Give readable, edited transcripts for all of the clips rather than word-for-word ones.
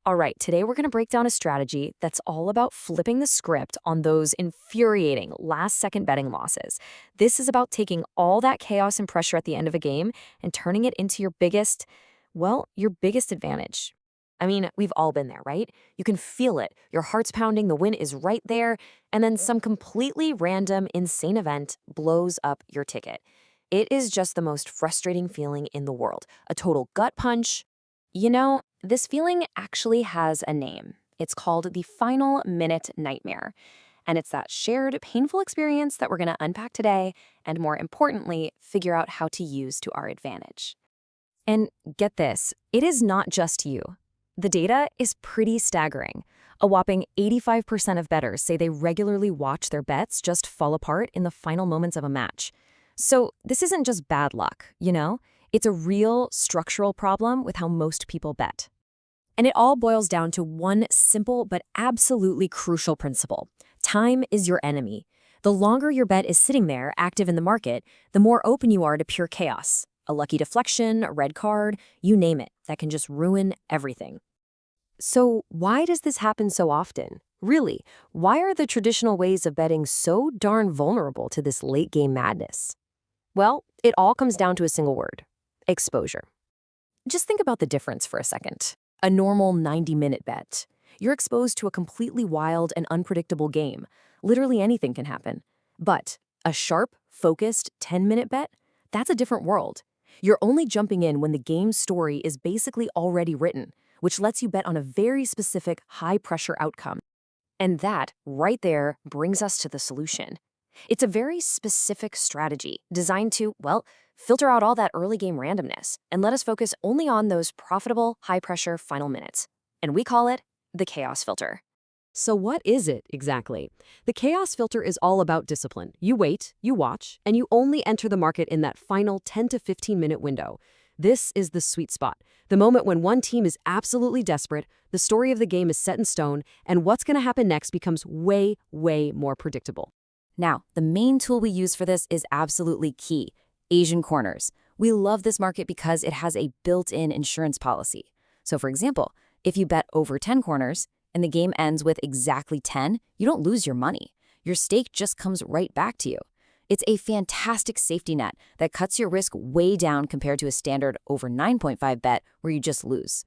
All right, today we're going to break down a strategy that's all about flipping the script on those infuriating last-second betting losses. This is about taking all that chaos and pressure at the end of a game and turning it into your biggest advantage. I mean, we've all been there, right? You can feel it. Your heart's pounding, the win is right there, and then some completely random, insane event blows up your ticket. It is just the most frustrating feeling in the world. A total gut punch. This feeling actually has a name. It's called the final minute nightmare. And it's that shared, painful experience that we're going to unpack today and, more importantly, figure out how to use to our advantage. And get this, it is not just you. The data is pretty staggering. A whopping 85% of bettors say they regularly watch their bets just fall apart in the final moments of a match. So this isn't just bad luck, It's a real structural problem with how most people bet. And it all boils down to one simple but absolutely crucial principle. Time is your enemy. The longer your bet is sitting there, active in the market, the more open you are to pure chaos. A lucky deflection, a red card, you name it, that can just ruin everything. So why does this happen so often? Really, why are the traditional ways of betting so darn vulnerable to this late-game madness? Well, it all comes down to a single word: exposure. Just think about the difference for a second. A normal 90-minute bet. You're exposed to a completely wild and unpredictable game. Literally anything can happen. But a sharp, focused 10-minute bet? That's a different world. You're only jumping in when the game's story is basically already written, which lets you bet on a very specific, high-pressure outcome. And that, right there, brings us to the solution. It's a very specific strategy designed to, filter out all that early game randomness and let us focus only on those profitable, high-pressure final minutes. And we call it the chaos filter. So what is it exactly? The chaos filter is all about discipline. You wait, you watch, and you only enter the market in that final 10 to 15-minute window. This is the sweet spot, the moment when one team is absolutely desperate, the story of the game is set in stone, and what's going to happen next becomes way, way more predictable. Now, the main tool we use for this is absolutely key: Asian corners. We love this market because it has a built-in insurance policy. So for example, if you bet over 10 corners and the game ends with exactly 10, you don't lose your money. Your stake just comes right back to you. It's a fantastic safety net that cuts your risk way down compared to a standard over 9.5 bet where you just lose.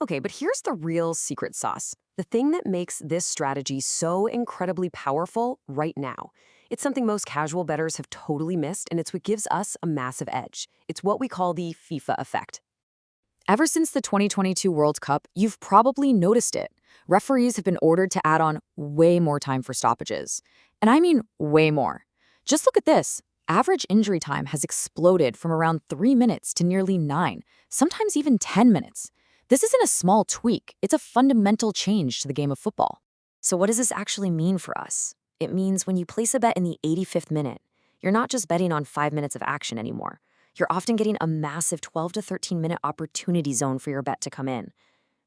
Okay, but here's the real secret sauce. The thing that makes this strategy so incredibly powerful right now. It's something most casual bettors have totally missed, and it's what gives us a massive edge. It's what we call the FIFA effect. Ever since the 2022 World Cup, you've probably noticed it. Referees have been ordered to add on way more time for stoppages. And I mean way more. Just look at this. Average injury time has exploded from around 3 minutes to nearly 9, sometimes even 10 minutes. This isn't a small tweak. It's a fundamental change to the game of football. So what does this actually mean for us? It means when you place a bet in the 85th minute, you're not just betting on 5 minutes of action anymore. You're often getting a massive 12 to 13-minute opportunity zone for your bet to come in.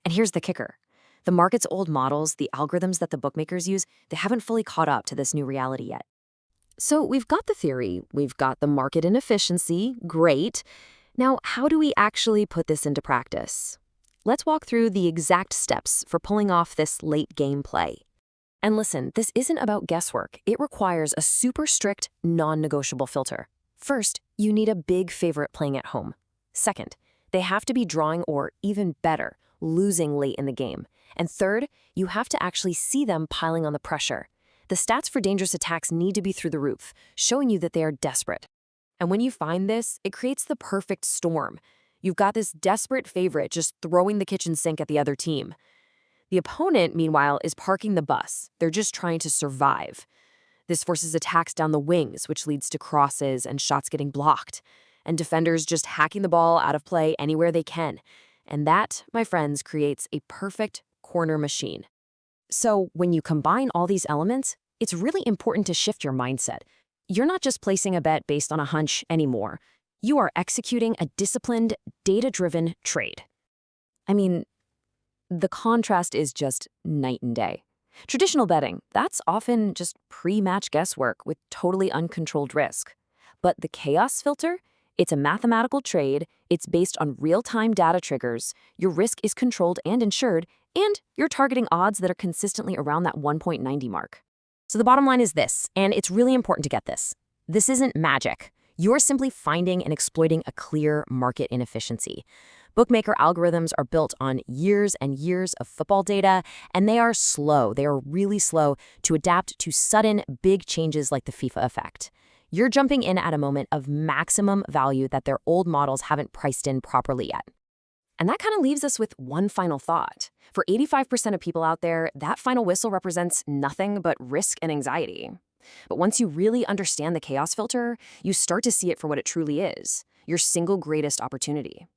And here's the kicker. The market's old models, the algorithms that the bookmakers use, they haven't fully caught up to this new reality yet. So we've got the theory, we've got the market inefficiency, great. Now, how do we actually put this into practice? Let's walk through the exact steps for pulling off this late game play. And listen, this isn't about guesswork. It requires a super strict, non-negotiable filter. First, you need a big favorite playing at home. Second, they have to be drawing or, even better, losing late in the game. And third, you have to actually see them piling on the pressure. The stats for dangerous attacks need to be through the roof, showing you that they are desperate. And when you find this, it creates the perfect storm. You've got this desperate favorite just throwing the kitchen sink at the other team. The opponent, meanwhile, is parking the bus. They're just trying to survive. This forces attacks down the wings, which leads to crosses and shots getting blocked, and defenders just hacking the ball out of play anywhere they can. And that, my friends, creates a perfect corner machine. So when you combine all these elements, it's really important to shift your mindset. You're not just placing a bet based on a hunch anymore. You are executing a disciplined, data-driven trade. I mean, the contrast is just night and day. Traditional betting, that's often just pre-match guesswork with totally uncontrolled risk. But the chaos filter, it's a mathematical trade, it's based on real-time data triggers, your risk is controlled and insured, And you're targeting odds that are consistently around that 1.90 mark. So the bottom line is this, and it's really important to get this. This isn't magic. You're simply finding and exploiting a clear market inefficiency. Bookmaker algorithms are built on years and years of football data, and they are slow. They are really slow to adapt to sudden, big changes like the FIFA effect. You're jumping in at a moment of maximum value that their old models haven't priced in properly yet. And that kind of leaves us with one final thought. For 85% of people out there, that final whistle represents nothing but risk and anxiety. But once you really understand the chaos filter, you start to see it for what it truly is, your single greatest opportunity.